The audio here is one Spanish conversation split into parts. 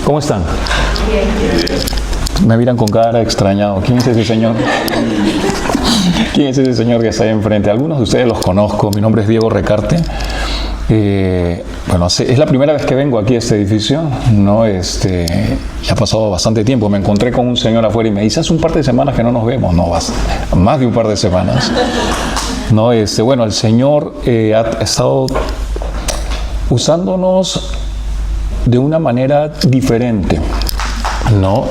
¿Cómo están? Bien. Me miran con cara extrañado. ¿Quién es ese señor? ¿Quién es ese señor que está ahí enfrente? Algunos de ustedes los conozco. Mi nombre es Diego Recarte. Bueno, es la primera vez que vengo aquí a este edificio, ¿no? Ya ha pasado bastante tiempo. Me encontré con un señor afuera y me dice, hace un par de semanas que no nos vemos. No, más de un par de semanas. ¿No? Bueno, el Señor ha estado usándonos de una manera diferente, ¿no?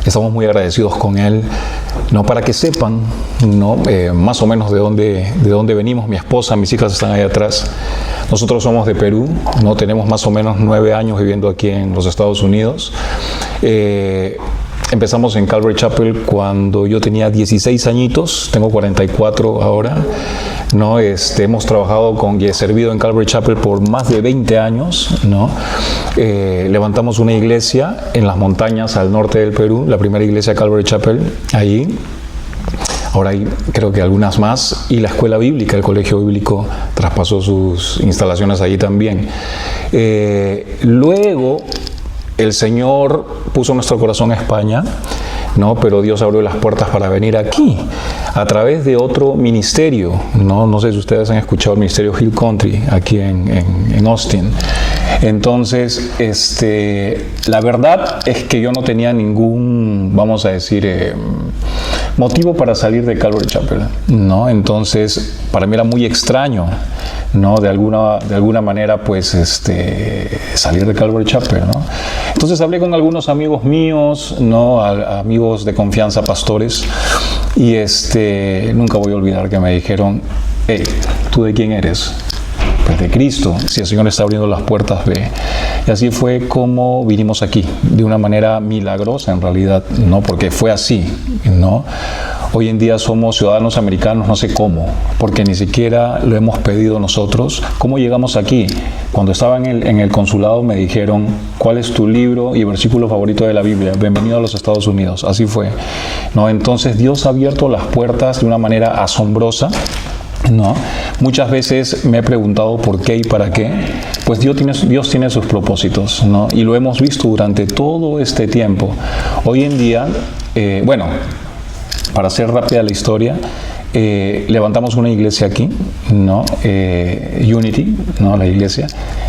Estamos muy agradecidos con Él, ¿no? Para que sepan, ¿no? Más o menos de dónde venimos. Mi esposa, mis hijas están ahí atrás. Nosotros somos de Perú, ¿no? Tenemos más o menos 9 años viviendo aquí en los Estados Unidos. Empezamos en Calvary Chapel cuando yo tenía 16 añitos, tengo 44 ahora, ¿no? Hemos trabajado y he servido en Calvary Chapel por más de 20 años, ¿no? Levantamos una iglesia en las montañas al norte del Perú, la primera iglesia Calvary Chapel, allí. Ahora hay creo que algunas más, y la escuela bíblica, el colegio bíblico traspasó sus instalaciones allí también. Luego el Señor puso nuestro corazón a España, ¿no? Pero Dios abrió las puertas para venir aquí a través de otro ministerio, ¿no? No sé si ustedes han escuchado el ministerio Hill Country aquí en Austin. Entonces, la verdad es que yo no tenía ningún, vamos a decir, motivo para salir de Calvary Chapel, ¿no? Entonces, para mí era muy extraño, ¿no? De alguna manera, pues, salir de Calvary Chapel, ¿no? Entonces hablé con algunos amigos míos, ¿no? Amigos de confianza, pastores, y nunca voy a olvidar que me dijeron, hey, ¿tú de quién eres? Pues de Cristo. Si el Señor está abriendo las puertas, ve. Y así fue como vinimos aquí, de una manera milagrosa en realidad, ¿no? Porque fue así, ¿no? Hoy en día somos ciudadanos americanos, no sé cómo, porque ni siquiera lo hemos pedido nosotros. ¿Cómo llegamos aquí? Cuando estaba en el consulado me dijeron, ¿cuál es tu libro y versículo favorito de la Biblia? Bienvenido a los Estados Unidos. Así fue, ¿no? Entonces Dios ha abierto las puertas de una manera asombrosa, ¿no? Muchas veces me he preguntado por qué y para qué. Pues Dios tiene sus propósitos, ¿no? Y lo hemos visto durante todo este tiempo. Hoy en día, bueno, para hacer rápida la historia, levantamos una iglesia aquí, ¿no? Unity, ¿no? La iglesia.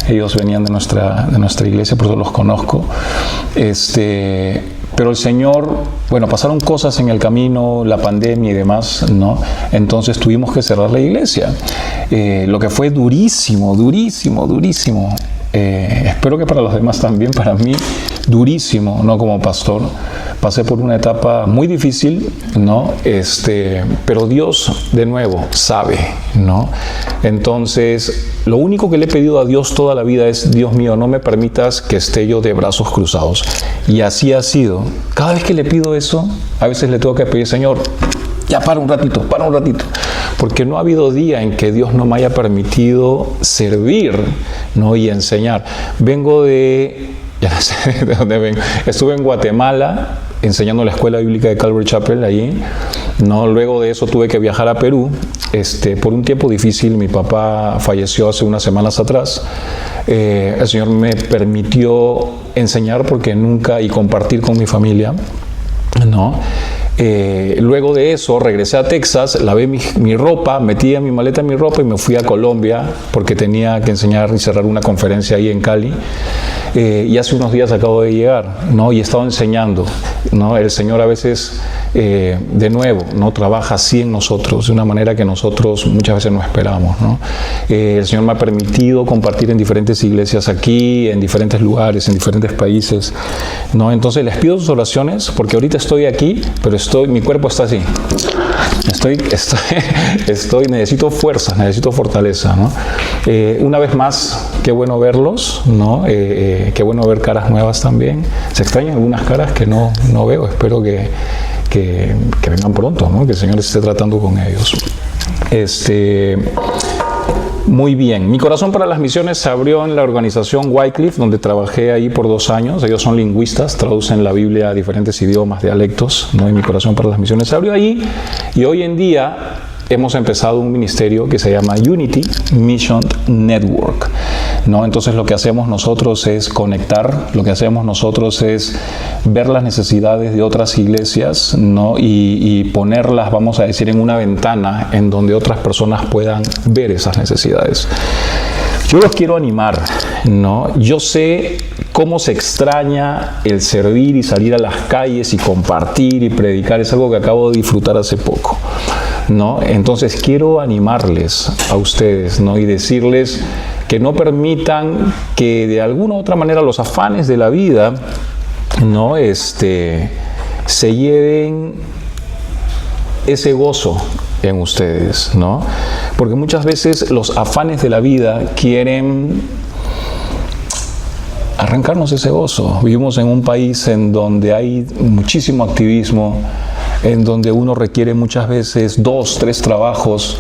Ellos venían de nuestra iglesia, por eso los conozco. Pero el Señor, bueno, pasaron cosas en el camino, la pandemia y demás, ¿no? Entonces tuvimos que cerrar la iglesia. Lo que fue durísimo. Espero que para los demás también, para mí, durísimo, ¿no? Como pastor. Pasé por una etapa muy difícil, ¿no? Pero Dios, de nuevo, sabe, ¿no? Entonces, lo único que le he pedido a Dios toda la vida es, Dios mío, no me permitas que esté yo de brazos cruzados. Y así ha sido. Cada vez que le pido eso, a veces le tengo que pedir, Señor, ya para un ratito. Porque no ha habido día en que Dios no me haya permitido servir, ¿no? Y enseñar. Ya no sé de dónde vengo. Estuve en Guatemala enseñando en la escuela bíblica de Calvary Chapel allí, ¿no? Luego de eso tuve que viajar a Perú, por un tiempo difícil. Mi papá falleció hace unas semanas atrás. El Señor me permitió enseñar y compartir con mi familia, ¿no? Luego de eso regresé a Texas, lavé mi ropa, metí en mi maleta mi ropa y me fui a Colombia porque tenía que enseñar y cerrar una conferencia ahí en Cali. Y hace unos días acabo de llegar, ¿no? Y he estado enseñando, ¿no? El Señor a veces, de nuevo, ¿no? Trabaja así en nosotros, de una manera que nosotros muchas veces no esperamos, ¿no? El Señor me ha permitido compartir en diferentes iglesias aquí, en diferentes lugares, en diferentes países, ¿no? Entonces les pido sus oraciones, porque ahorita estoy aquí, pero mi cuerpo está así. Necesito fuerza, necesito fortaleza, ¿no? Una vez más, qué bueno verlos, ¿no? Qué bueno ver caras nuevas también. Se extrañan algunas caras que no veo. Espero que vengan pronto, ¿no? Que el Señor esté tratando con ellos. Muy bien. Mi corazón para las misiones se abrió en la organización Wycliffe, donde trabajé ahí por 2 años. Ellos son lingüistas, traducen la Biblia a diferentes idiomas, dialectos, ¿no? Y mi corazón para las misiones se abrió allí. Y hoy en día hemos empezado un ministerio que se llama Unity Mission Network, ¿no? Entonces lo que hacemos nosotros es conectar, lo que hacemos nosotros es ver las necesidades de otras iglesias, ¿no? y ponerlas, vamos a decir, en una ventana en donde otras personas puedan ver esas necesidades. Yo los quiero animar, ¿no? Yo sé cómo se extraña el servir y salir a las calles y compartir y predicar. Es algo que acabo de disfrutar hace poco, ¿no? Entonces quiero animarles a ustedes, ¿no? Y decirles que no permitan que de alguna u otra manera los afanes de la vida, ¿no? Se lleven ese gozo en ustedes, ¿no? Porque muchas veces los afanes de la vida quieren arrancarnos ese gozo. Vivimos en un país en donde hay muchísimo activismo, en donde uno requiere muchas veces 2, 3 trabajos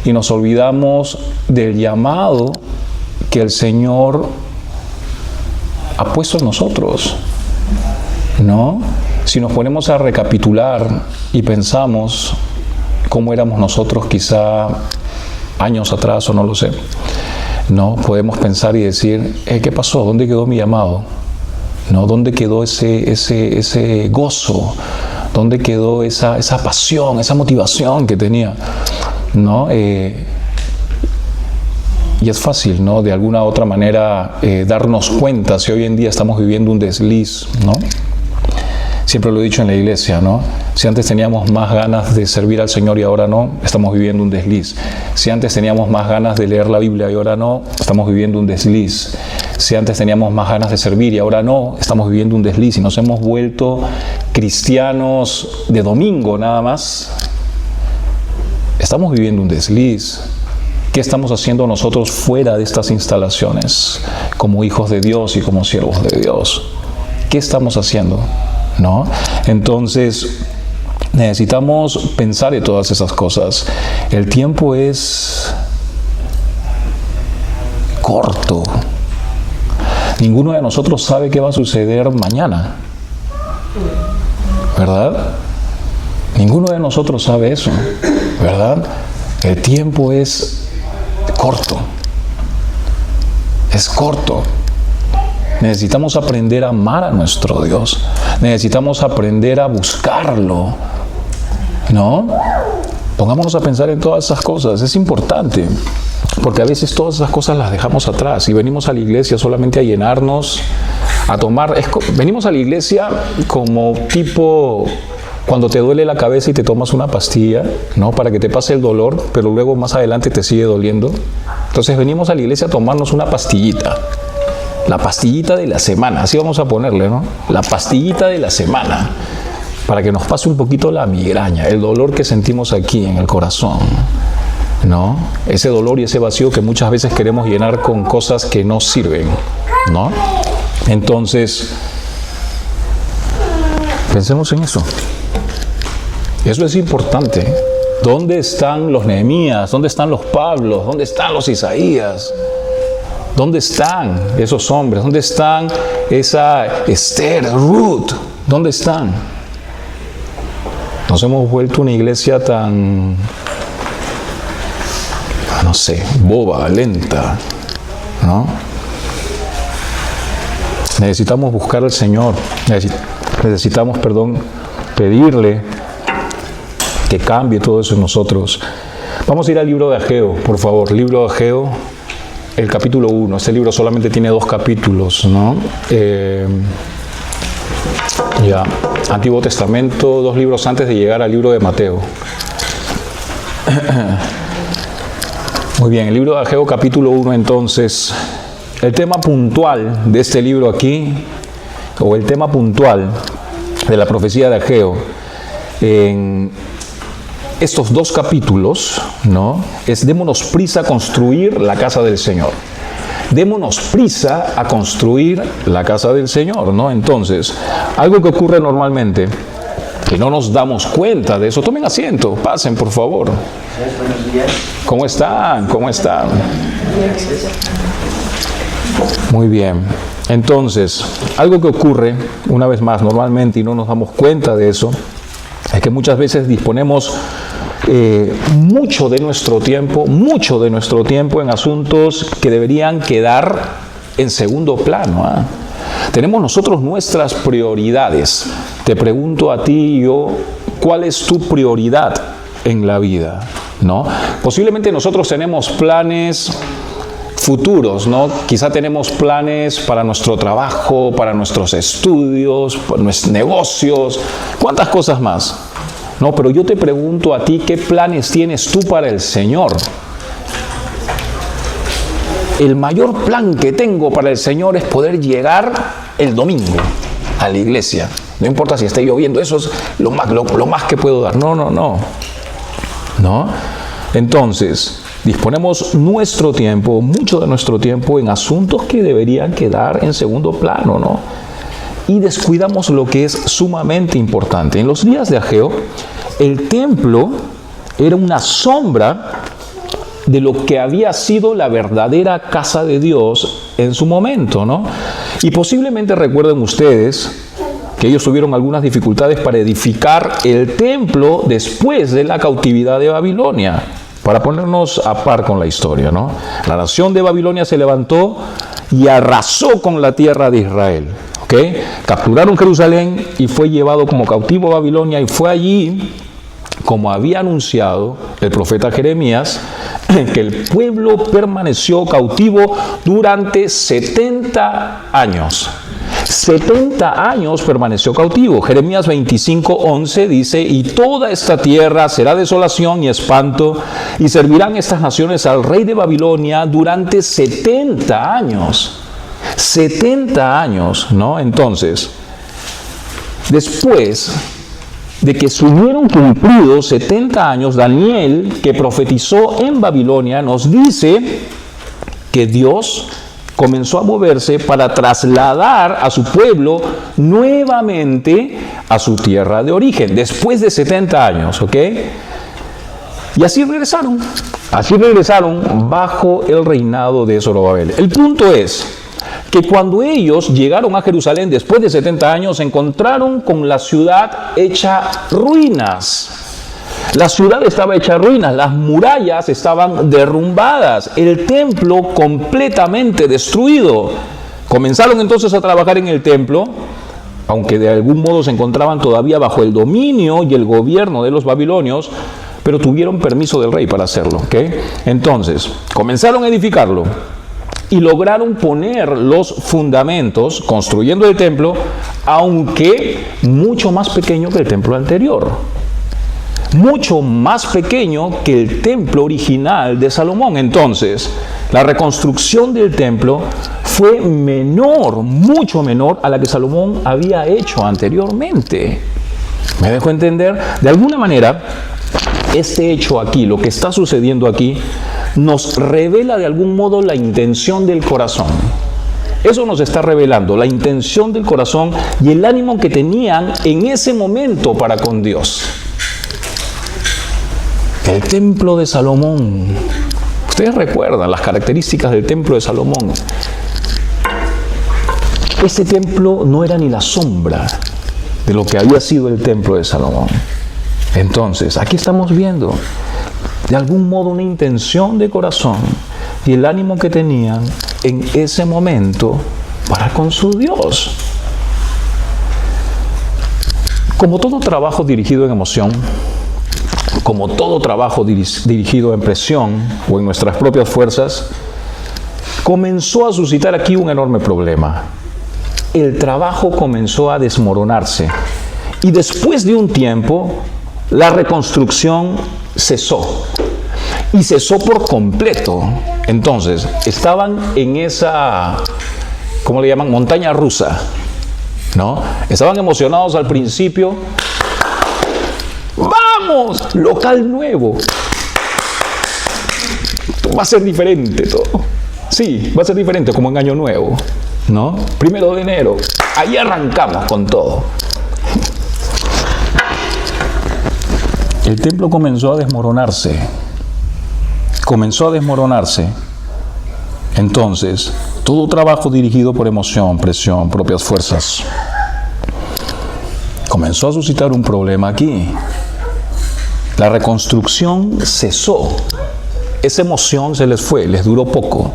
y nos olvidamos del llamado que el Señor ha puesto en nosotros, ¿no? Si nos ponemos a recapitular y pensamos cómo éramos nosotros quizá años atrás o no lo sé, ¿no? Podemos pensar y decir, ¿qué pasó? ¿Dónde quedó mi llamado? ¿No? ¿Dónde quedó ese gozo? ¿Dónde quedó esa pasión, esa motivación que tenía? ¿No? Y es fácil, ¿no? De alguna u otra manera darnos cuenta si hoy en día estamos viviendo un desliz, ¿no? Siempre lo he dicho en la iglesia, ¿no? Si antes teníamos más ganas de servir al Señor y ahora no, estamos viviendo un desliz. Si antes teníamos más ganas de leer la Biblia y ahora no, estamos viviendo un desliz. Si antes teníamos más ganas de servir y ahora no, estamos viviendo un desliz. Y nos hemos vuelto cristianos de domingo nada más. Estamos viviendo un desliz. ¿Qué estamos haciendo nosotros fuera de estas instalaciones como hijos de Dios y como siervos de Dios? ¿Qué estamos haciendo? ¿No? Entonces necesitamos pensar en todas esas cosas. El tiempo es corto. Ninguno de nosotros sabe qué va a suceder mañana, ¿verdad? Ninguno de nosotros sabe eso, ¿verdad? El tiempo es corto. Es corto. Necesitamos aprender a amar a nuestro Dios. Necesitamos aprender a buscarlo, ¿no? Pongámonos a pensar en todas esas cosas. Es importante, porque a veces todas esas cosas las dejamos atrás y venimos a la iglesia solamente a llenarnos, a tomar. Venimos a la iglesia como tipo cuando te duele la cabeza y te tomas una pastilla, ¿no? Para que te pase el dolor, pero luego más adelante te sigue doliendo. Entonces venimos a la iglesia a tomarnos una pastillita. La pastillita de la semana, así vamos a ponerle, ¿no? La pastillita de la semana, para que nos pase un poquito la migraña, el dolor que sentimos aquí en el corazón, ¿no? Ese dolor y ese vacío que muchas veces queremos llenar con cosas que no sirven, ¿no? Entonces, pensemos en eso. Eso es importante. ¿Dónde están los Nehemías? ¿Dónde están los Pablos? ¿Dónde están los Isaías? ¿Dónde están esos hombres? ¿Dónde están esa Esther, Ruth? ¿Dónde están? Nos hemos vuelto una iglesia tan, no sé, boba, lenta, ¿no? Necesitamos buscar al Señor. Necesitamos, pedirle que cambie todo eso en nosotros. Vamos a ir al libro de Ageo, por favor. Libro de Ageo. El capítulo 1, este libro solamente tiene 2 capítulos, ¿no? Antiguo Testamento, 2 libros antes de llegar al libro de Mateo. Muy bien, el libro de Ageo capítulo 1 entonces. El tema puntual de este libro aquí, o el tema puntual de la profecía de Ageo, en estos 2 capítulos, ¿no? Es démonos prisa a construir la casa del Señor. Démonos prisa a construir la casa del Señor, ¿no? Entonces, algo que ocurre normalmente, que no nos damos cuenta de eso. Tomen asiento, pasen por favor. Buenos días. ¿Cómo están? ¿Cómo están? Muy bien. Entonces, algo que ocurre, una vez más, normalmente y no nos damos cuenta de eso, es que muchas veces disponemos mucho de nuestro tiempo en asuntos que deberían quedar en segundo plano. Tenemos nosotros nuestras prioridades. Te pregunto a ti y yo, ¿cuál es tu prioridad en la vida? ¿No? Posiblemente nosotros tenemos planes futuros, ¿no? Quizá tenemos planes para nuestro trabajo, para nuestros estudios, para nuestros negocios, cuántas cosas más. No, pero yo te pregunto a ti, ¿qué planes tienes tú para el Señor? El mayor plan que tengo para el Señor es poder llegar el domingo a la iglesia. No importa si esté lloviendo, eso es lo más que puedo dar. No. Entonces, disponemos nuestro tiempo, mucho de nuestro tiempo, en asuntos que deberían quedar en segundo plano, ¿no? Y descuidamos lo que es sumamente importante. En los días de Ageo, el templo era una sombra de lo que había sido la verdadera casa de Dios en su momento, ¿no? Y posiblemente recuerden ustedes que ellos tuvieron algunas dificultades para edificar el templo después de la cautividad de Babilonia. Para ponernos a par con la historia, ¿no? La nación de Babilonia se levantó y arrasó con la tierra de Israel. ¿Okay? Capturaron Jerusalén y fue llevado como cautivo a Babilonia, y fue allí, como había anunciado el profeta Jeremías, que el pueblo permaneció cautivo durante 70 años. 70 años permaneció cautivo. Jeremías 25:11 dice: y toda esta tierra será desolación y espanto, y servirán estas naciones al rey de Babilonia durante 70 años. 70 años, ¿no? Entonces, después de que se hubieron cumplido 70 años, Daniel, que profetizó en Babilonia, nos dice que Dios comenzó a moverse para trasladar a su pueblo nuevamente a su tierra de origen, después de 70 años, ¿ok? Y así regresaron bajo el reinado de Zorobabel. El punto es que cuando ellos llegaron a Jerusalén después de 70 años, se encontraron con la ciudad hecha ruinas. La ciudad estaba hecha ruinas, las murallas estaban derrumbadas, el templo completamente destruido. Comenzaron entonces a trabajar en el templo, aunque de algún modo se encontraban todavía bajo el dominio y el gobierno de los babilonios, pero tuvieron permiso del rey para hacerlo, ¿ok? Entonces, comenzaron a edificarlo y lograron poner los fundamentos, construyendo el templo, aunque mucho más pequeño que el templo anterior. Mucho más pequeño que el templo original de Salomón. Entonces, la reconstrucción del templo fue menor, mucho menor a la que Salomón había hecho anteriormente. ¿Me dejo entender? De alguna manera, este hecho aquí, lo que está sucediendo aquí, nos revela de algún modo la intención del corazón. Eso nos está revelando la intención del corazón y el ánimo que tenían en ese momento para con Dios. El templo de Salomón. Ustedes recuerdan las características del templo de Salomón. Este templo no era ni la sombra de lo que había sido el templo de Salomón. Entonces, aquí estamos viendo de algún modo una intención de corazón y el ánimo que tenían en ese momento para con su Dios. Como todo trabajo dirigido en emoción, como todo trabajo dirigido en presión o en nuestras propias fuerzas, comenzó a suscitar aquí un enorme problema. El trabajo comenzó a desmoronarse y después de un tiempo la reconstrucción cesó y cesó por completo. Entonces estaban en esa, ¿cómo le llaman? Montaña rusa, ¿no? Estaban emocionados al principio. ¡Vamos! Local nuevo. Va a ser diferente todo. Sí, va a ser diferente como en Año Nuevo, ¿no? 1 de enero. Ahí arrancamos con todo. El templo comenzó a desmoronarse. Entonces, todo trabajo dirigido por emoción, presión, propias fuerzas, comenzó a suscitar un problema aquí. La reconstrucción cesó. Esa emoción se les fue, les duró poco.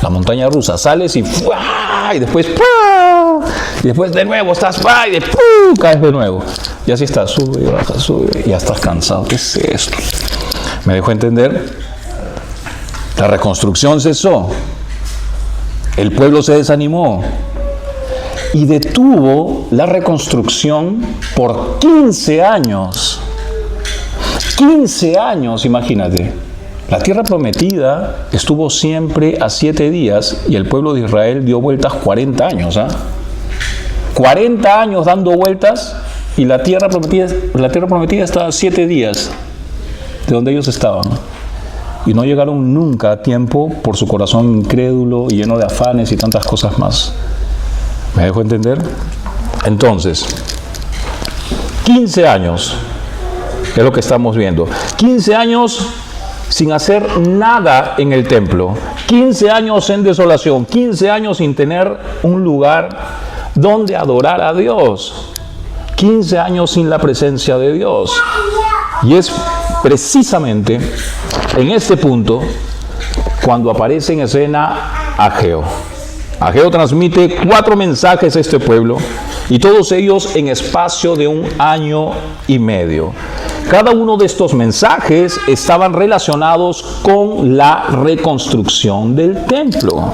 La montaña rusa, sales y ¡fua! Y después ¡pua! Y después de nuevo estás ¡pua! Y de ¡pua! Caes de nuevo. Y así estás, sube y baja, sube. Y ya estás cansado. ¿Qué es esto? ¿Me dejó entender? La reconstrucción cesó. El pueblo se desanimó y detuvo la reconstrucción por 15 años. 15 años, imagínate. La tierra prometida estuvo siempre a 7 días y el pueblo de Israel dio vueltas 40 años. 40 años dando vueltas y la tierra prometida estaba a 7 días de donde ellos estaban. Y no llegaron nunca a tiempo por su corazón incrédulo y lleno de afanes y tantas cosas más. ¿Me dejo entender? Entonces, 15 años es lo que estamos viendo. 15 años sin hacer nada en el templo. 15 años en desolación. 15 años sin tener un lugar donde adorar a Dios. 15 años sin la presencia de Dios. Y es precisamente en este punto cuando aparece en escena Ageo. Ageo transmite 4 mensajes a este pueblo y todos ellos en espacio de 1 año y medio. Cada uno de estos mensajes estaban relacionados con la reconstrucción del templo.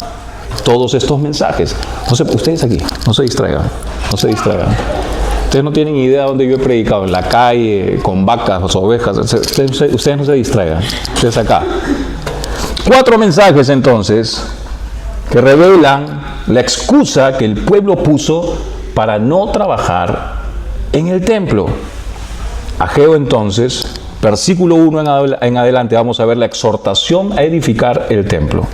Todos estos mensajes. Ustedes aquí, no se distraigan, no se distraigan. Ustedes no tienen idea de dónde yo he predicado, en la calle, con vacas, ovejas. Ustedes no se distraigan. Ustedes acá. 4 mensajes entonces que revelan la excusa que el pueblo puso para no trabajar en el templo. Ageo entonces, versículo 1 en adelante, vamos a ver la exhortación a edificar el templo.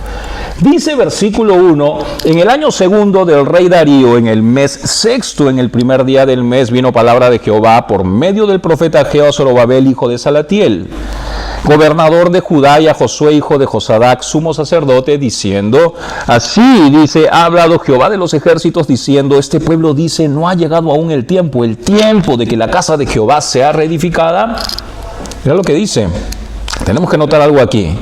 Dice versículo 1, en el año 2 del rey Darío, en el mes 6, en el primer día del mes, vino palabra de Jehová por medio del profeta Ageo a Zorobabel, hijo de Salatiel, gobernador de Judá, y a Josué, hijo de Josadac, sumo sacerdote, diciendo, así dice, ha hablado Jehová de los ejércitos, diciendo, este pueblo dice, no ha llegado aún el tiempo de que la casa de Jehová sea reedificada. Mira lo que dice. Tenemos que notar algo aquí.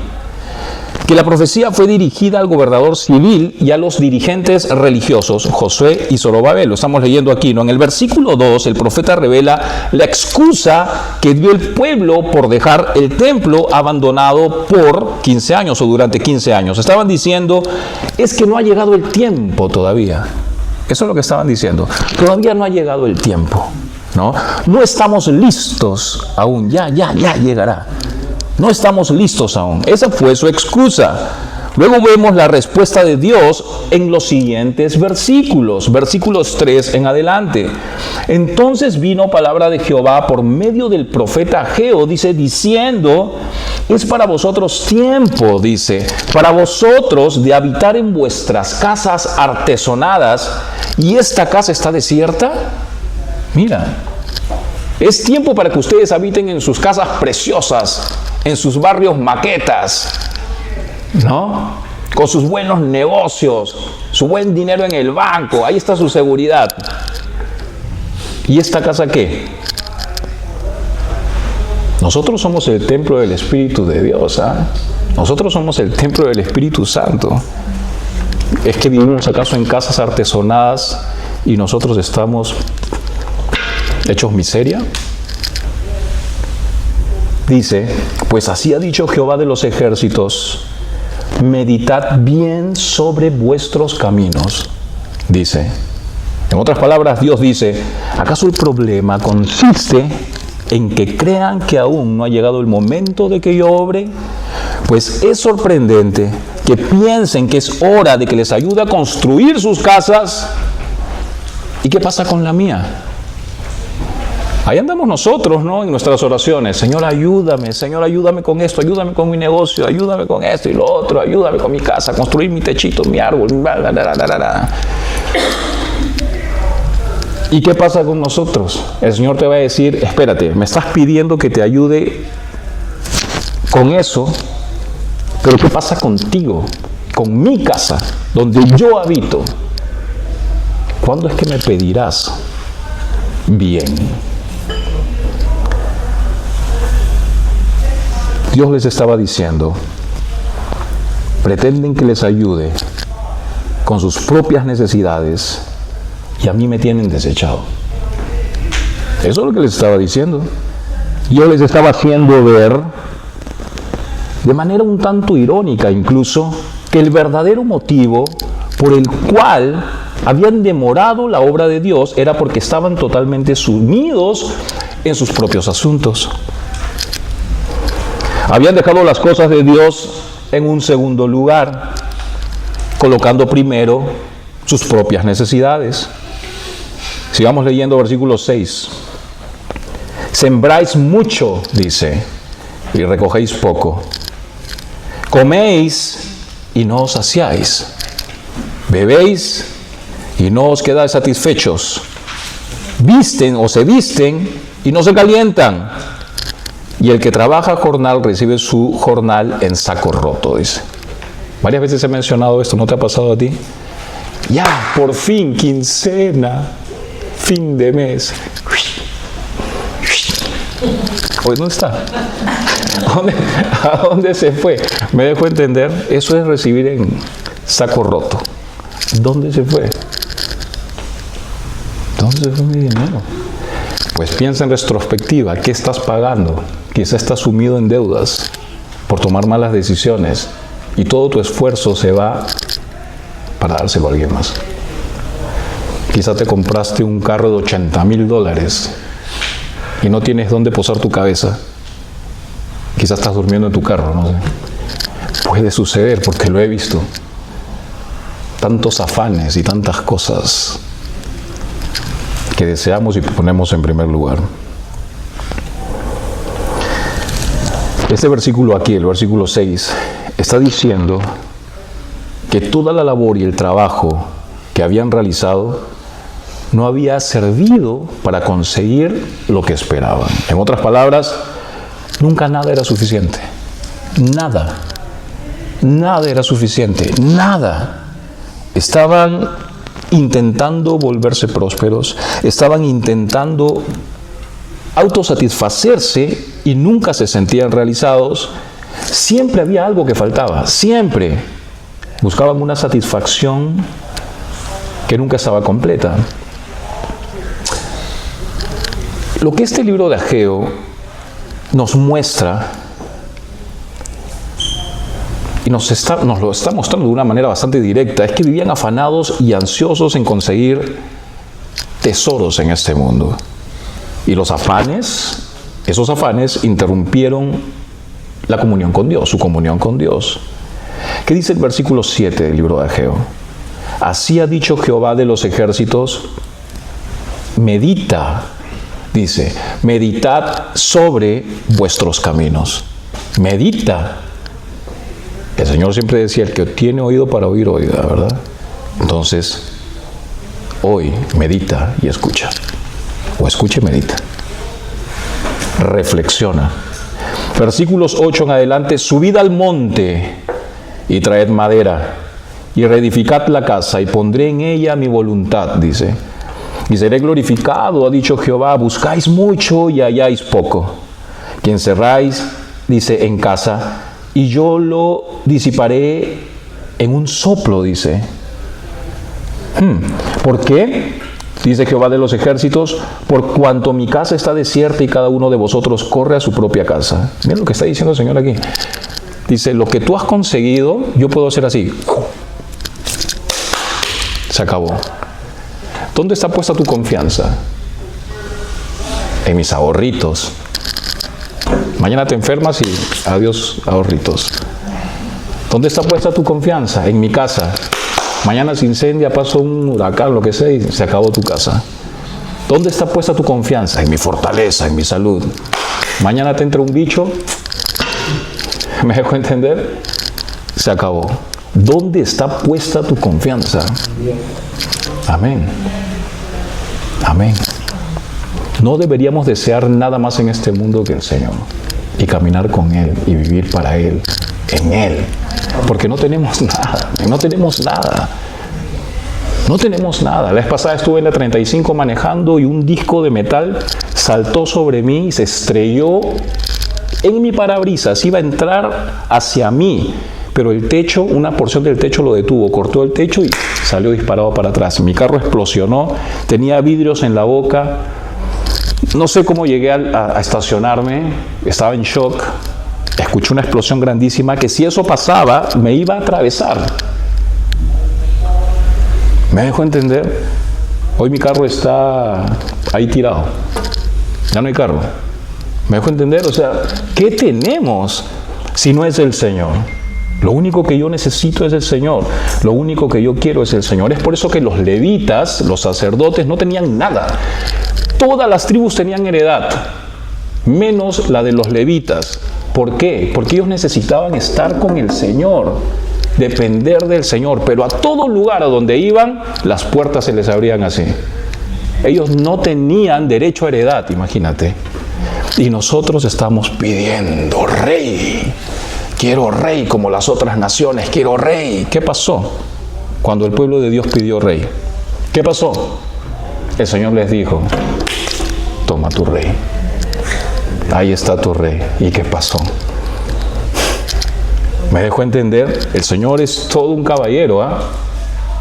Que la profecía fue dirigida al gobernador civil y a los dirigentes religiosos, Josué y Zorobabel. Lo estamos leyendo aquí, ¿no? En el versículo 2, el profeta revela la excusa que dio el pueblo por dejar el templo abandonado por 15 años o durante 15 años. Estaban diciendo, es que no ha llegado el tiempo todavía. Eso es lo que estaban diciendo. Todavía no ha llegado el tiempo, ¿no? No estamos listos aún, ya llegará. No estamos listos aún. Esa fue su excusa. Luego vemos la respuesta de Dios en los siguientes versículos. Versículos 3 en adelante. Entonces vino palabra de Jehová por medio del profeta Ageo, dice, diciendo, es para vosotros tiempo, dice, para vosotros de habitar en vuestras casas artesonadas, y esta casa está desierta. Mira, es tiempo para que ustedes habiten en sus casas preciosas, en sus barrios maquetas, ¿no? Con sus buenos negocios, su buen dinero en el banco, ahí está su seguridad. ¿Y esta casa qué? Nosotros somos el templo del Espíritu de Dios, Nosotros somos el templo del Espíritu Santo. ¿Es que vivimos acaso en casas artesonadas y nosotros estamos hechos miseria? Dice, pues así ha dicho Jehová de los ejércitos, meditad bien sobre vuestros caminos, dice. En otras palabras, Dios dice, ¿acaso el problema consiste en que crean que aún no ha llegado el momento de que yo obre? Pues es sorprendente que piensen que es hora de que les ayude a construir sus casas. ¿Y qué pasa con la mía? Ahí andamos nosotros, ¿no? En nuestras oraciones. Señor, ayúdame con esto, ayúdame con mi negocio, ayúdame con esto y lo otro, ayúdame con mi casa, construir mi techito, mi árbol. ¿Y qué pasa con nosotros? El Señor te va a decir, espérate, me estás pidiendo que te ayude con eso, pero ¿qué pasa contigo? Con mi casa, donde yo habito. ¿Cuándo es que me pedirás bien? Dios les estaba diciendo, pretenden que les ayude con sus propias necesidades y a mí me tienen desechado. Eso es lo que les estaba diciendo. Yo les estaba haciendo ver, de manera un tanto irónica incluso, que el verdadero motivo por el cual habían demorado la obra de Dios era porque estaban totalmente sumidos en sus propios asuntos. Habían dejado las cosas de Dios en un segundo lugar, colocando primero sus propias necesidades. Sigamos leyendo versículo 6. Sembráis mucho, dice, y recogéis poco. Coméis y no os saciáis. Bebéis y no os quedáis satisfechos. Visten o se visten y no se calientan. Y el que trabaja jornal recibe su jornal en saco roto, dice. Varias veces he mencionado esto, ¿no te ha pasado a ti? Ya, por fin, quincena, fin de mes. Hoy no está. ¿A dónde se fue? ¿Me dejo entender? Eso es recibir en saco roto. ¿Dónde se fue? ¿Dónde se fue mi dinero? Pues piensa en retrospectiva. ¿Qué estás pagando? Quizá estás sumido en deudas por tomar malas decisiones y todo tu esfuerzo se va para dárselo a alguien más. Quizá te compraste un carro de $80,000 y no tienes dónde posar tu cabeza. Quizá estás durmiendo en tu carro, no sé. Puede suceder porque lo he visto. Tantos afanes y tantas cosas que deseamos y ponemos en primer lugar. Este versículo aquí, el versículo 6, está diciendo que toda la labor y el trabajo que habían realizado no había servido para conseguir lo que esperaban. En otras palabras, nunca nada era suficiente. Nada. Nada era suficiente. Nada. Estaban intentando volverse prósperos, estaban intentando autosatisfacerse y nunca se sentían realizados. Siempre había algo que faltaba, siempre buscaban una satisfacción que nunca estaba completa. Lo que este libro de Ageo nos muestra y nos lo está mostrando de una manera bastante directa, es que vivían afanados y ansiosos en conseguir tesoros en este mundo. Y los afanes, esos afanes interrumpieron la comunión con Dios, su comunión con Dios. ¿Qué dice el versículo 7 del libro de Ageo? Así ha dicho Jehová de los ejércitos, medita, dice, meditad sobre vuestros caminos. Medita. El Señor siempre decía, el que tiene oído para oír, oiga, ¿verdad? Entonces, hoy medita y escucha. O escucha y medita. Reflexiona. Versículos 8 en adelante, subid al monte y traed madera y reedificad la casa y pondré en ella mi voluntad, dice. Y seré glorificado, ha dicho Jehová, buscáis mucho y halláis poco. Y encerráis, dice, en casa, y yo lo disiparé en un soplo, dice. ¿Por qué? Dice Jehová de los ejércitos, por cuanto mi casa está desierta y cada uno de vosotros corre a su propia casa. Miren lo que está diciendo el Señor aquí. Dice, lo que tú has conseguido, yo puedo hacer así. Se acabó. ¿Dónde está puesta tu confianza? En mis ahorritos. Mañana te enfermas y adiós ahorritos. ¿Dónde está puesta tu confianza? En mi casa. Mañana se incendia, pasó un huracán, lo que sea, y se acabó tu casa. ¿Dónde está puesta tu confianza? En mi fortaleza, en mi salud. Mañana te entra un bicho, ¿me dejo entender? Se acabó. ¿Dónde está puesta tu confianza? Amén. Amén. No deberíamos desear nada más en este mundo que el Señor. Y caminar con Él y vivir para Él, en Él. Porque no tenemos nada, no tenemos nada. No tenemos nada. La vez pasada estuve en la 35 manejando y un disco de metal saltó sobre mí y se estrelló en mi parabrisas, iba a entrar hacia mí, pero el techo, una porción del techo lo detuvo, cortó el techo y salió disparado para atrás. Mi carro explosionó, tenía vidrios en la boca. No sé cómo llegué a estacionarme, estaba en shock. Escuché una explosión grandísima que si eso pasaba, me iba a atravesar. ¿Me dejó entender? Hoy mi carro está ahí tirado. Ya no hay carro. ¿Me dejó entender? O sea, ¿qué tenemos si no es el Señor? Lo único que yo necesito es el Señor. Lo único que yo quiero es el Señor. Es por eso que los levitas, los sacerdotes, no tenían nada. Todas las tribus tenían heredad, menos la de los levitas. ¿Por qué? Porque ellos necesitaban estar con el Señor, depender del Señor. Pero a todo lugar a donde iban, las puertas se les abrían así. Ellos no tenían derecho a heredad, imagínate. Y nosotros estamos pidiendo rey. Quiero rey como las otras naciones, quiero rey. ¿Qué pasó cuando el pueblo de Dios pidió rey? ¿Qué pasó? El Señor les dijo, toma tu rey. Ahí está tu rey. ¿Y qué pasó? ¿Me dejó entender? El Señor es todo un caballero, ¿ah?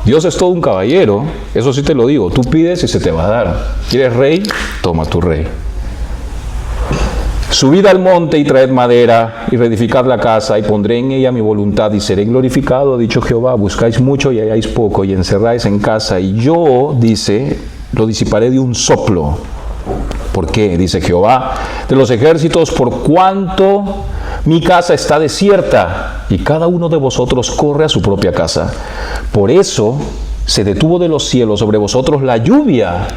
Dios es todo un caballero. Eso sí te lo digo. Tú pides y se te va a dar. ¿Quieres rey? Toma tu rey. Subid al monte y traed madera y reedificad la casa y pondré en ella mi voluntad y seré glorificado, ha dicho Jehová. Buscáis mucho y halláis poco y encerráis en casa y yo, dice, lo disiparé de un soplo. ¿Por qué? Dice Jehová de los ejércitos, por cuanto mi casa está desierta y cada uno de vosotros corre a su propia casa. Por eso se detuvo de los cielos sobre vosotros la lluvia.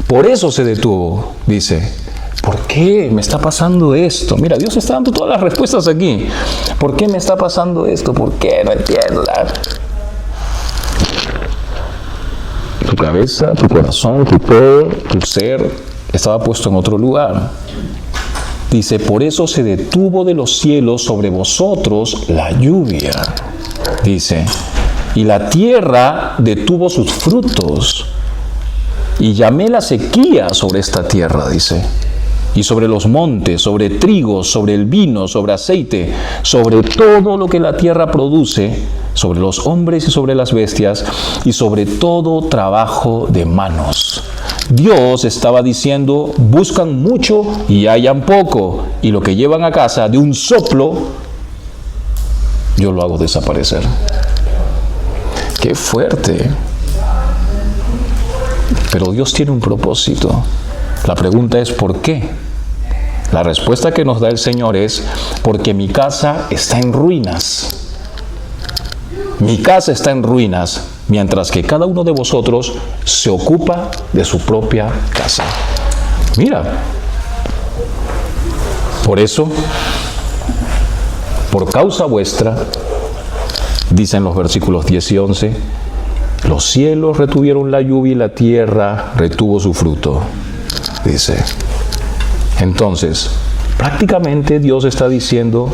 Por eso se detuvo, dice. ¿Por qué me está pasando esto? Mira, Dios está dando todas las respuestas aquí. ¿Por qué me está pasando esto? ¿Por qué? No entiendo. Tu cabeza, tu corazón, tu todo, tu ser estaba puesto en otro lugar. Dice, por eso se detuvo de los cielos sobre vosotros la lluvia. Dice, y la tierra detuvo sus frutos. Y llamé la sequía sobre esta tierra, dice. Y sobre los montes, sobre trigo, sobre el vino, sobre aceite, sobre todo lo que la tierra produce, sobre los hombres y sobre las bestias, y sobre todo trabajo de manos. Dios estaba diciendo, buscan mucho y hallan poco, y lo que llevan a casa de un soplo, yo lo hago desaparecer. ¡Qué fuerte! Pero Dios tiene un propósito. La pregunta es, ¿por qué? La respuesta que nos da el Señor es, porque mi casa está en ruinas. Mi casa está en ruinas, mientras que cada uno de vosotros se ocupa de su propia casa. Mira, por eso, por causa vuestra, dicen los versículos 10 y 11, los cielos retuvieron la lluvia y la tierra retuvo su fruto, dice. Entonces, prácticamente Dios está diciendo,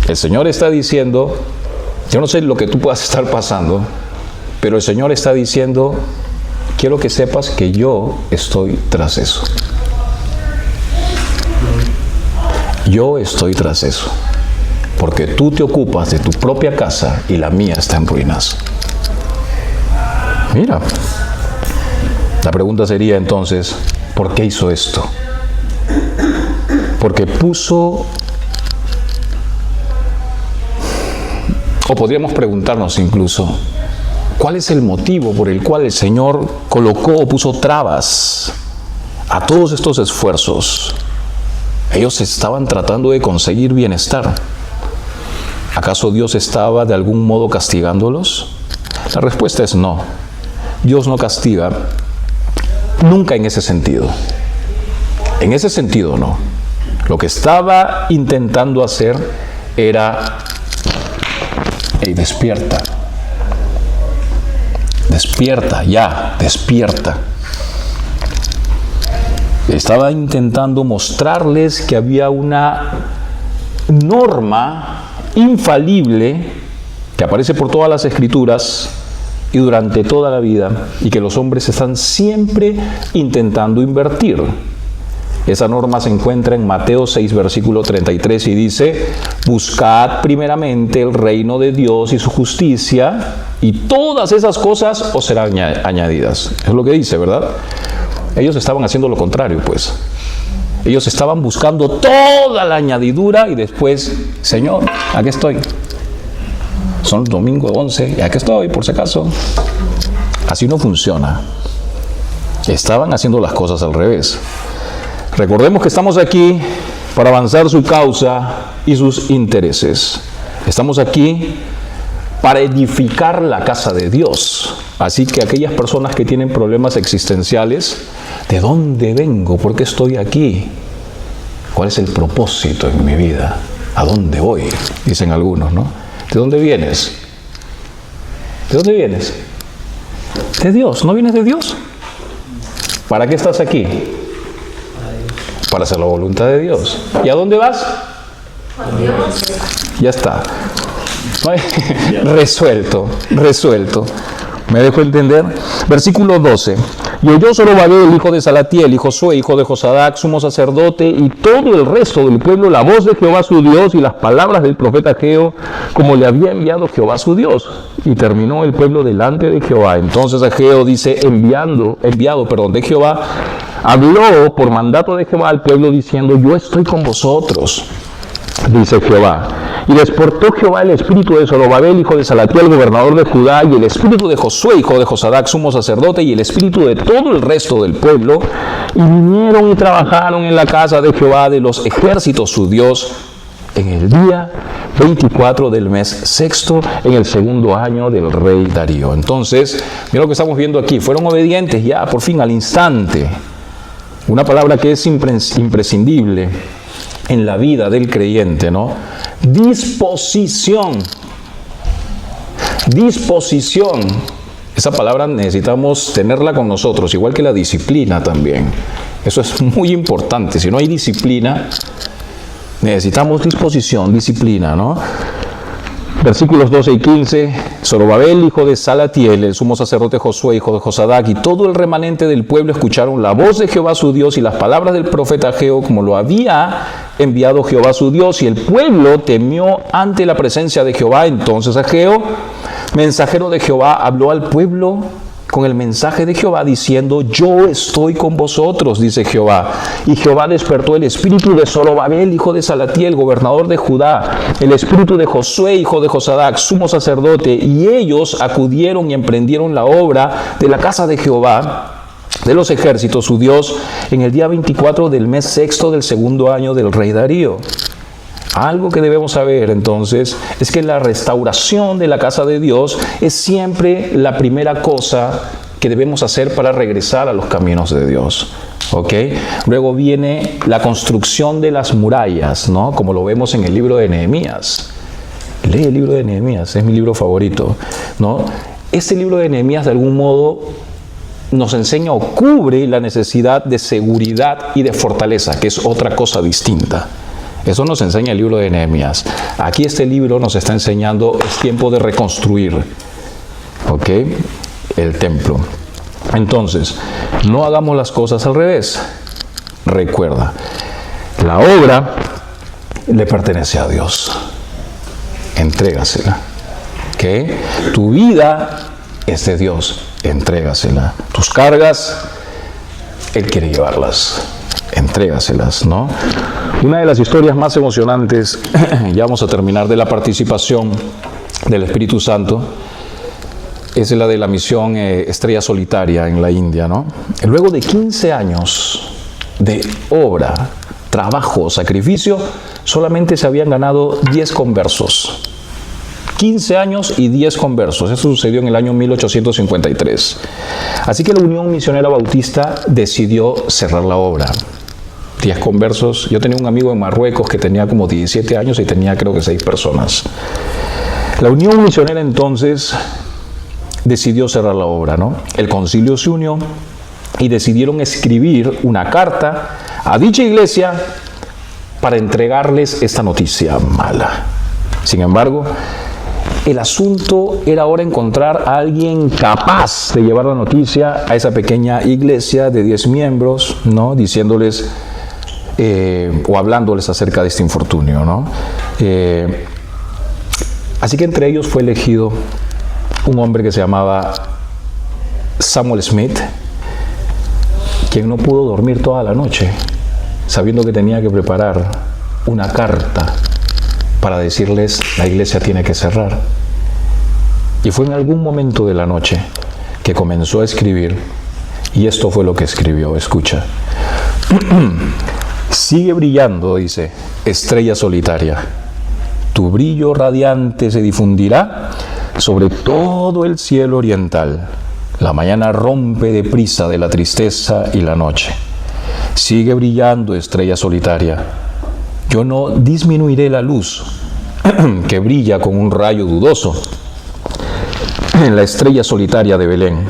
el Señor está diciendo, yo no sé lo que tú puedas estar pasando, pero el Señor está diciendo, quiero que sepas que yo estoy tras eso. Yo estoy tras eso, porque tú te ocupas de tu propia casa y la mía está en ruinas. Mira. La pregunta sería entonces, ¿por qué hizo esto? Porque puso, o podríamos preguntarnos incluso, ¿cuál es el motivo por el cual el Señor colocó o puso trabas a todos estos esfuerzos? Ellos estaban tratando de conseguir bienestar. ¿Acaso Dios estaba de algún modo castigándolos? La respuesta es no. Dios no castiga. Nunca en ese sentido. En ese sentido no. Lo que estaba intentando hacer era, hey, despierta. Despierta, ya, despierta. Estaba intentando mostrarles que había una norma infalible que aparece por todas las Escrituras y durante toda la vida, y que los hombres están siempre intentando invertir. Esa norma se encuentra en Mateo 6, versículo 33 y dice: buscad primeramente el reino de Dios y su justicia, y todas esas cosas os serán añadidas. Es lo que dice, ¿verdad? Ellos estaban haciendo lo contrario, pues. Ellos estaban buscando toda la añadidura y después, Señor, aquí estoy. Son los domingos 11 y aquí estoy, por si acaso. Así no funciona. Estaban haciendo las cosas al revés. Recordemos que estamos aquí para avanzar su causa y sus intereses. Estamos aquí para edificar la casa de Dios. Así que aquellas personas que tienen problemas existenciales, ¿de dónde vengo? ¿Por qué estoy aquí? ¿Cuál es el propósito en mi vida? ¿A dónde voy? Dicen algunos, ¿no? ¿De dónde vienes? ¿De dónde vienes? De Dios. ¿No vienes de Dios? ¿Para qué estás aquí? Para hacer la voluntad de Dios. ¿Y a dónde vas? A Dios. Ya está. Resuelto. ¿Me dejo entender? Versículo 12. Y oyó Zorobabel, hijo de Salatiel, y Josué, hijo de Josadac, sumo sacerdote, y todo el resto del pueblo, la voz de Jehová su Dios y las palabras del profeta Ageo, como le había enviado Jehová su Dios. Y terminó el pueblo delante de Jehová. Entonces Ageo dice, enviado de Jehová, habló por mandato de Jehová al pueblo diciendo: yo estoy con vosotros, dice Jehová. Y desportó Jehová el espíritu de Zorobabel, hijo de Salatiel, gobernador de Judá, y el espíritu de Josué, hijo de Josadac, sumo sacerdote, y el espíritu de todo el resto del pueblo, y vinieron y trabajaron en la casa de Jehová de los ejércitos su Dios, en el día 24 del mes sexto, en el segundo año del rey Darío. Entonces, mira lo que estamos viendo aquí. Fueron obedientes ya, por fin, al instante. Una palabra que es imprescindible en la vida del creyente, ¿no? Disposición. Esa palabra necesitamos tenerla con nosotros, igual que la disciplina también. Eso es muy importante. Si no hay disciplina, necesitamos disciplina, ¿no? Versículos 12 y 15, Zorobabel, hijo de Salatiel, el sumo sacerdote Josué, hijo de Josadac, y todo el remanente del pueblo escucharon la voz de Jehová su Dios y las palabras del profeta Ageo, como lo había enviado Jehová su Dios, y el pueblo temió ante la presencia de Jehová. Entonces Ageo, mensajero de Jehová, habló al pueblo con el mensaje de Jehová, diciendo: yo estoy con vosotros, dice Jehová. Y Jehová despertó el espíritu de Zorobabel, hijo de Salatiel, gobernador de Judá, el espíritu de Josué, hijo de Josadac, sumo sacerdote, y ellos acudieron y emprendieron la obra de la casa de Jehová de los ejércitos su Dios, en el día 24 del mes sexto del segundo año del rey Darío. Algo que debemos saber entonces es que la restauración de la casa de Dios es siempre la primera cosa que debemos hacer para regresar a los caminos de Dios. ¿Ok? Luego viene la construcción de las murallas, ¿no? Como lo vemos en el libro de Nehemías. Lee el libro de Nehemías, es mi libro favorito, ¿no? Este libro de Nehemías de algún modo nos enseña o cubre la necesidad de seguridad y de fortaleza, que es otra cosa distinta. Eso nos enseña el libro de Nehemías. Aquí este libro nos está enseñando, es tiempo de reconstruir, ¿ok?, el templo. Entonces, no hagamos las cosas al revés. Recuerda, la obra le pertenece a Dios. Entrégasela, ¿ok? Tu vida es de Dios. Entrégasela. Tus cargas, Él quiere llevarlas. Entrégaselas, ¿no? Una de las historias más emocionantes, ya vamos a terminar, de la participación del Espíritu Santo, es la de la misión Estrella Solitaria en la India, ¿no? Luego de 15 años de obra, trabajo, sacrificio, solamente se habían ganado 10 conversos. 15 años y 10 conversos. Eso sucedió en el año 1853. Así que la Unión Misionera Bautista decidió cerrar la obra. 10 conversos. Yo tenía un amigo en Marruecos que tenía como 17 años y tenía creo que 6 personas. La Unión Misionera entonces decidió cerrar la obra, ¿no? El concilio se unió y decidieron escribir una carta a dicha iglesia para entregarles esta noticia mala. Sin embargo, el asunto era ahora encontrar a alguien capaz de llevar la noticia a esa pequeña iglesia de 10 miembros, ¿no? Diciéndoles: o hablándoles acerca de este infortunio, ¿no? Así que entre ellos fue elegido un hombre que se llamaba Samuel Smith, quien no pudo dormir toda la noche, sabiendo que tenía que preparar una carta para decirles: la iglesia tiene que cerrar. Y fue en algún momento de la noche que comenzó a escribir, y esto fue lo que escribió. Escucha. Sigue brillando, dice, estrella solitaria. Tu brillo radiante se difundirá sobre todo el cielo oriental. La mañana rompe deprisa de la tristeza y la noche. Sigue brillando, estrella solitaria. Yo no disminuiré la luz que brilla con un rayo dudoso en la estrella solitaria de Belén.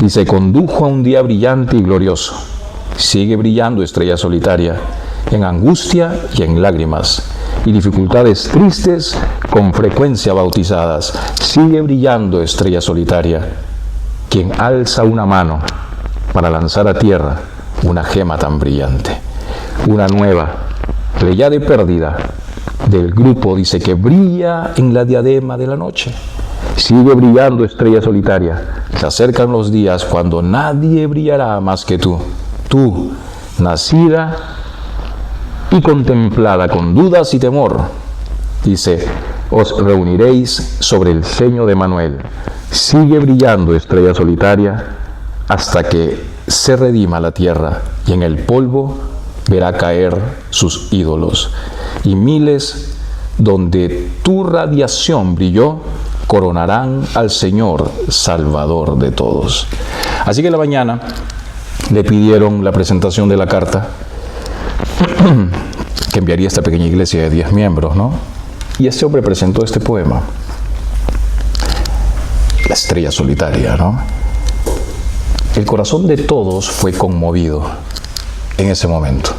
Dice: condujo a un día brillante y glorioso. Sigue brillando, estrella solitaria, en angustia y en lágrimas, y dificultades tristes con frecuencia bautizadas. Sigue brillando, estrella solitaria, quien alza una mano para lanzar a tierra una gema tan brillante. Una nueva, pléyade perdida del grupo, dice, que brilla en la diadema de la noche. Sigue brillando, estrella solitaria. Se acercan los días cuando nadie brillará más que tú. Tú, nacida y contemplada con dudas y temor, dice, os reuniréis sobre el ceño de Manuel. Sigue brillando, estrella solitaria, hasta que se redima la tierra, y en el polvo verá caer sus ídolos. Y miles donde tu radiación brilló, coronarán al Señor, Salvador de todos. Así que en la mañana le pidieron la presentación de la carta que enviaría esta pequeña iglesia de 10 miembros, ¿no? Y este hombre presentó este poema, La estrella solitaria, ¿no? El corazón de todos fue conmovido en ese momento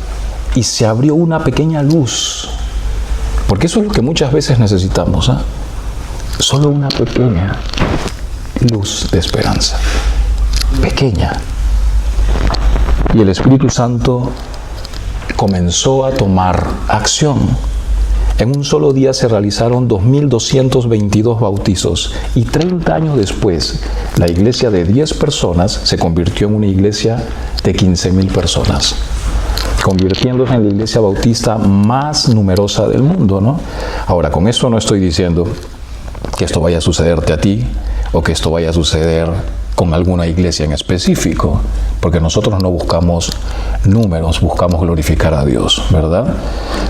y se abrió una pequeña luz, porque eso es lo que muchas veces necesitamos, ¿eh? Solo una pequeña luz de esperanza, pequeña. Y el Espíritu Santo comenzó a tomar acción. En un solo día se realizaron 2.222 bautizos, y 30 años después, la iglesia de 10 personas se convirtió en una iglesia de 15.000 personas, convirtiéndose en la iglesia bautista más numerosa del mundo, ¿no? Ahora, con esto no estoy diciendo que esto vaya a sucederte a ti, o que esto vaya a suceder con alguna iglesia en específico, porque nosotros no buscamos números, buscamos glorificar a Dios, ¿verdad?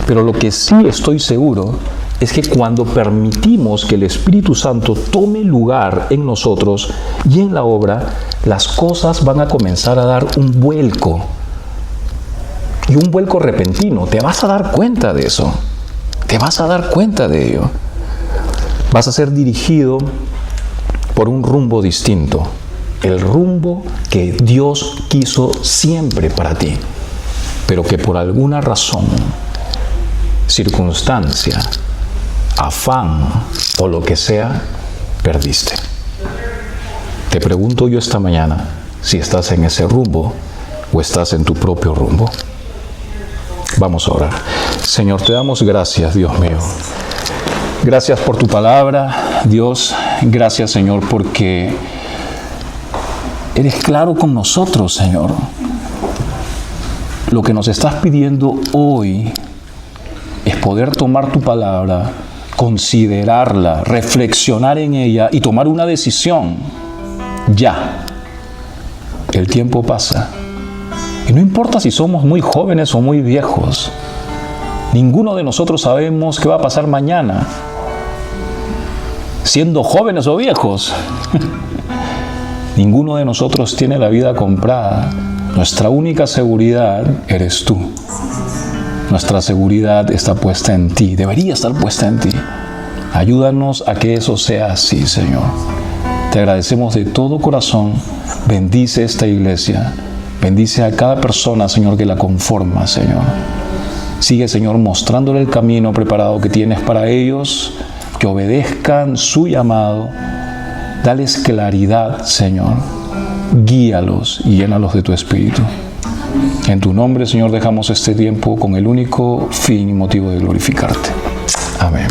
Pero lo que sí estoy seguro es que cuando permitimos que el Espíritu Santo tome lugar en nosotros y en la obra, las cosas van a comenzar a dar un vuelco, y un vuelco repentino. Te vas a dar cuenta de eso, te vas a dar cuenta de ello. Vas a ser dirigido por un rumbo distinto, el rumbo que Dios quiso siempre para ti, pero que por alguna razón, circunstancia, afán o lo que sea, perdiste. Te pregunto yo esta mañana si estás en ese rumbo o estás en tu propio rumbo. Vamos a orar. Señor, te damos gracias, Dios mío. Gracias por tu palabra, Dios. Gracias, Señor, porque eres claro con nosotros, Señor. Lo que nos estás pidiendo hoy es poder tomar tu palabra, considerarla, reflexionar en ella y tomar una decisión. Ya. El tiempo pasa. Y no importa si somos muy jóvenes o muy viejos. Ninguno de nosotros sabemos qué va a pasar mañana, siendo jóvenes o viejos. Ninguno de nosotros tiene la vida comprada. Nuestra única seguridad eres tú. Nuestra seguridad está puesta en ti, debería estar puesta en ti. Ayúdanos a que eso sea así, Señor. Te agradecemos de todo corazón. Bendice esta iglesia. Bendice a cada persona, Señor, que la conforma, Señor. Sigue, Señor, mostrándole el camino preparado que tienes para ellos, que obedezcan su llamado. Dales claridad, Señor. Guíalos y llénalos de tu Espíritu. En tu nombre, Señor, dejamos este tiempo con el único fin y motivo de glorificarte. Amén.